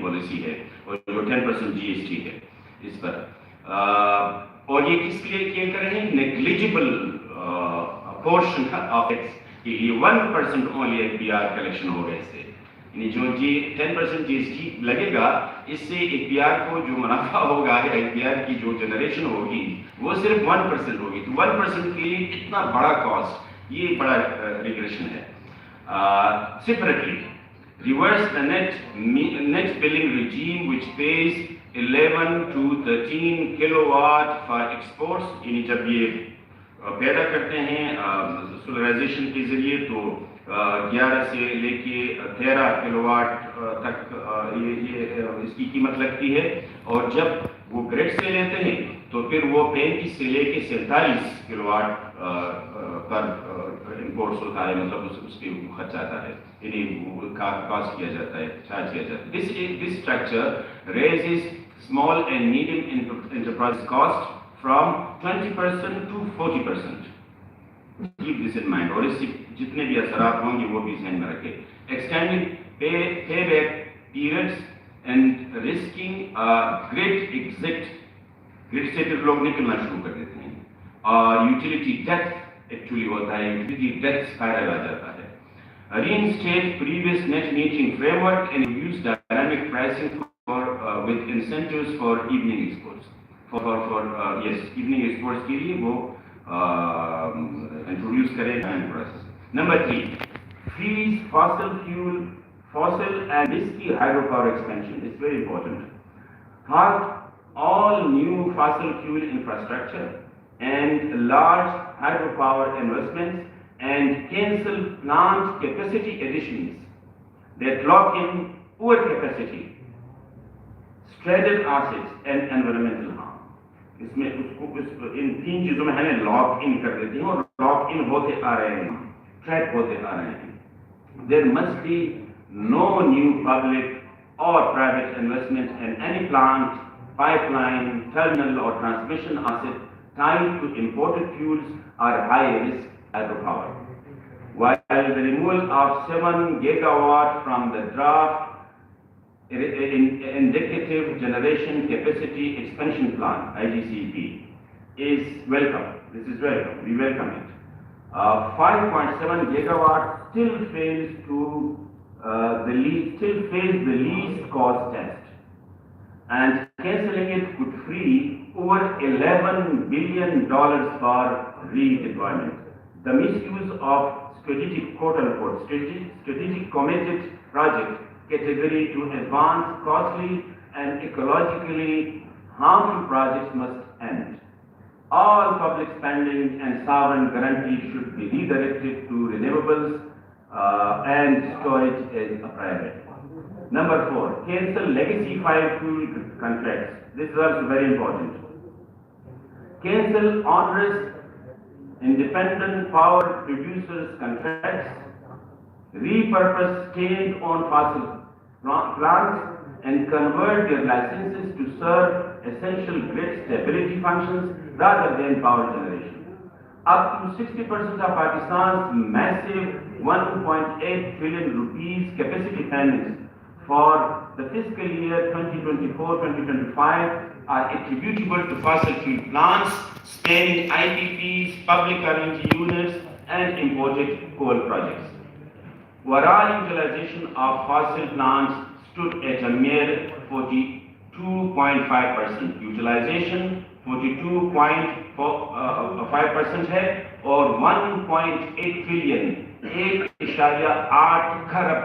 Policy है और जो 10% GST है इस पर, और ये किस लिए किए कर रहे हैं? नेग्लिजिबल पोर्शन ऑफ टैक्स के लिए 1% ओनली APR कलेक्शन हो गए इससे, यानी जो 10% GST लगेगा, इससे APR को जो मुनाफा होगा, APR की जो जनरेशन होगी वो सिर्फ 1% होगी। तो 1% के लिए इतना बड़ा कॉस्ट, ये बड़ा रिग्रेशन है। Separately, reverse the net billing regime which pays 11 to 13 kilowatt for exports, यानी जब ये पैदा करते हैं सोलराइजेशन के जरिए तो 11 से लेके 13 किलोवाट तक ये इसकी कीमत लगती है, और जब वो ग्रिड से लेते हैं तो फिर वो 35 से लेके 47 किलोवाट पर इम्पोर्ट्स होता है, मतलब उसके खर्च आता है, यानी कॉस्ट किया जाता है, चार्ज किया जाता है। This structure raises small and medium enterprise cost from 20% to 40%. Keep this in mind, और इससे जितने भी असरात होंगे वो भी ध्यान में रखें। Extending payback periods and risking grid exit, grid से फिर लोग निकलना शुरू कर देते हैं, और utility death actually होता है, utility death spiral आ जाता है। Reinstate previous net metering framework and use dynamic pricing for with incentives for evening exports. Evening exports के लिए वो इंट्रोड्यूस करेगा process. Number 3, freeze fossil and risky hydropower expansion is very important. Halt all new fossil fuel infrastructure and large hydropower investments and cancel plant capacity additions that lock in poor capacity, stranded assets and environmental harm. इसमें उसको इन 3 चीजों में हमें lock in कर देते हैं, और lock in होते आ रहे हैं, ट्रैप होते आ रहे हैं। There must be no new public or private investment in any plant, pipeline, terminal or transmission asset tied to imported fuels or high risk hydropower. While the removal of 7 gigawatt from the draft Indicative Generation Capacity Expansion Plan (IGCP) is welcome. This is welcome. We welcome it. 5.7 gigawatt still fails the least cost test, and cancelling it could free over $11 billion for redeployment. The misuse of strategic quote-unquote strategic committed project category to advance costly and ecologically harmful projects must end. All public spending and sovereign guarantees should be redirected to renewables and storage as a priority. Number 4, cancel legacy fossil fuel contracts. This is also very important. Cancel onerous independent power producers contracts, repurpose state-owned fossil plants and convert their licenses to serve essential grid stability functions rather than power generation. Up to 60% of Pakistan's massive 1.8 trillion rupees capacity payments for the fiscal year 2024-2025 are attributable to fossil fuel plants spanning IPPs, public RNG units and imported coal projects. Overall utilization of fossil plants stood at a mere 42.5%. Utilization 42.5% है, और 1.8 trillion 1.8 खरब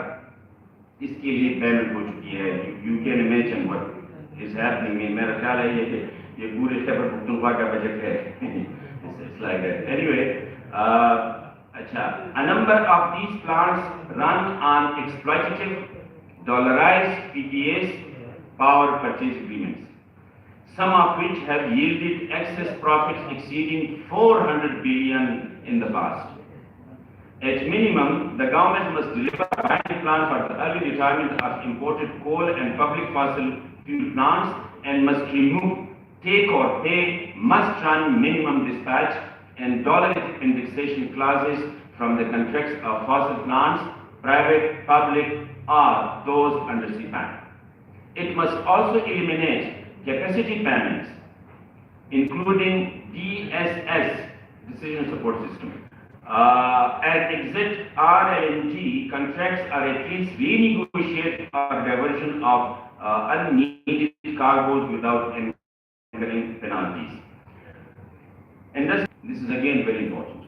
इसके लिए payment हो चुकी है। You can imagine what is happening. मेरा ख्याल है ये पूरे खैबर पख्तूनख्वा का बजट है। It's like that. Anyway, a number of these plants run on exploitative, dollarized PPAs, power purchase agreements, some of which have yielded excess profits exceeding 400 billion in the past. At minimum, the government must deliver a binding plan for the early retirement of imported coal and public fossil fuel plants, and must remove take or pay, must run minimum dispatch and dollar indexation clauses from the contracts of fossil plants, private, public, or those under CPAC. It must also eliminate capacity payments, including DSS, Decision Support System, and exit RLNG contracts, or at least renegotiate or diversion of unneeded cargoes without incurring penalties. And this is again very important.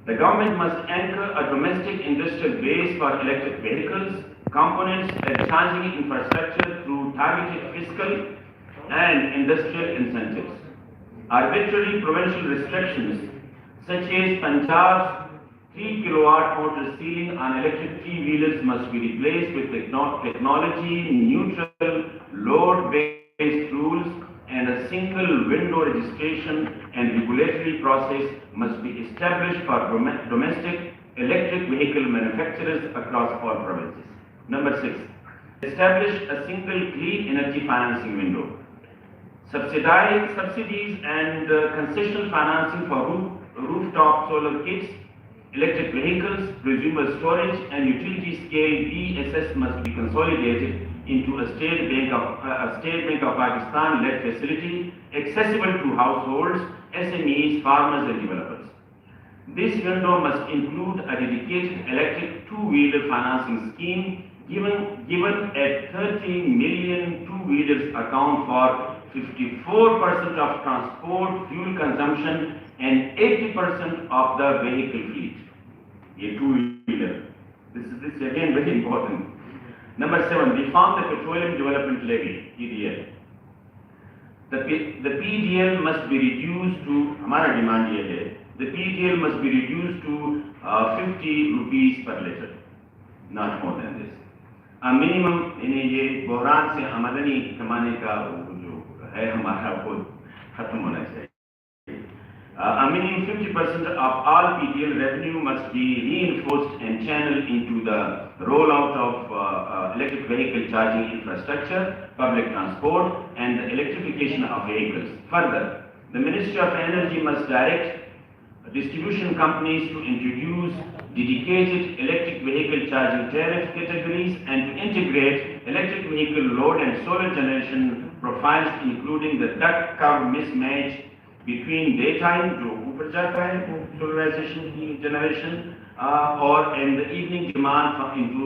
The government must anchor a domestic industrial base for electric vehicles, components, and charging infrastructure through targeted fiscal and industrial incentives. Arbitrary provincial restrictions, such as Punjab's 3 kilowatt motor ceiling on electric three-wheelers, must be replaced with technology-neutral, load-based rules, and a single window registration and regulatory process must be established for domestic electric vehicle manufacturers across all provinces. Number 6. Establish a single clean energy financing window. Subsidies and concessional financing for rooftop solar kits, electric vehicles, presumer storage, and utility-scale BSS must be consolidated into a State Bank of Pakistan-led facility accessible to households, SMEs, farmers, and developers. This window must include a dedicated electric two-wheeler financing scheme, given at 30 million two-wheelers account for 54% of transport fuel consumption and 80% of the vehicle fleet. A two-wheeler. This is again very important. Number 7, reform the Petroleum Development Levy, PDL. The PDL must be reduced to, हमारा demand ये है, the PDL must be reduced to 50 rupees per liter, not more than this. A minimum यानी ये बहरान से आमदनी कमाने का जो है हमारा वो खत्म होना चाहिए. A minimum 50% of all PDL revenue must be reinforced and channeled into the rollout of electric vehicle charging infrastructure, public transport, and the electrification of vehicles. Further, the Ministry of Energy must direct distribution companies to introduce dedicated electric vehicle charging tariff categories and to integrate electric vehicle load and solar generation profiles, including the duck curve mismatch between daytime, जो ऊपर जाता है solarization generation, or in the evening demand into